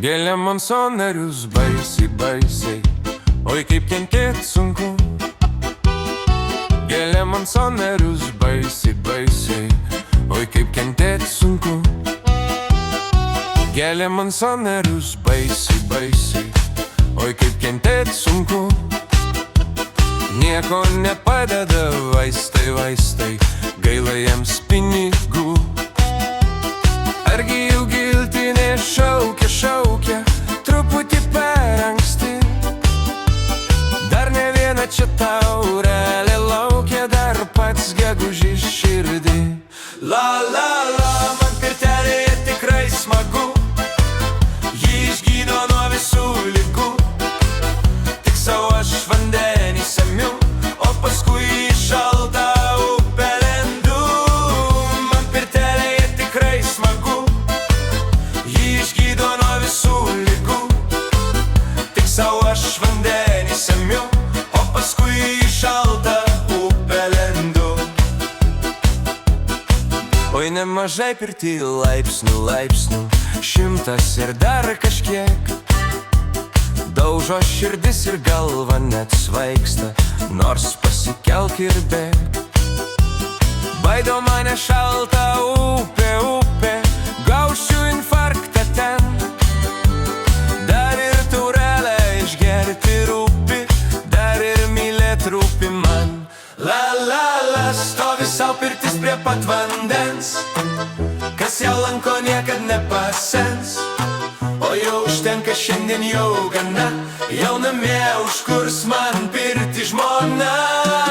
Gėlė man sąnarius baisiai, baisiai, oi kaip kentėt sunku. Gėlė man sąnarius baisiai, baisiai, oi kaip kentėt sunku. Gėlė man sąnarius baisiai, baisiai, oi kaip kentėt sunku. Nieko nepadeda vaistai, vaistai, gaila jiems pinigų. Argi jų giltinė šaukia, šaukia, truputį per anksti. Dar ne viena čia taurelė laukia, dar pats gegužis širdį. La la la, man pirtelėje tikrai smagu, ji išgydo nuo visų ligų. Tik savo aš vandenį semiu, o paskui į šaltą upę lendu. Man pirtelėje tikrai smagu, ji išgydo nuo visų ligų. Tik savo aš vandenį semiu, o paskui į šaltą upę lendu. Oi nemažai pirty laipsnių, laipsnių, 100 ir dar kažkiek. Daužo širdis ir galva net svaigsta, nors pasikelk ir bėk. Baido mane šalta upė, upė, gausiu infarktą ten. Dar ir taurelę išgerti rūpi, dar ir mylėt rūpi man. La la la, stovi sau pirtis prie pat vandens, kas ją lanko niekad nepasens. O jau užtenka šiandien jau gana, jau namie užkurs man pirtį žmona.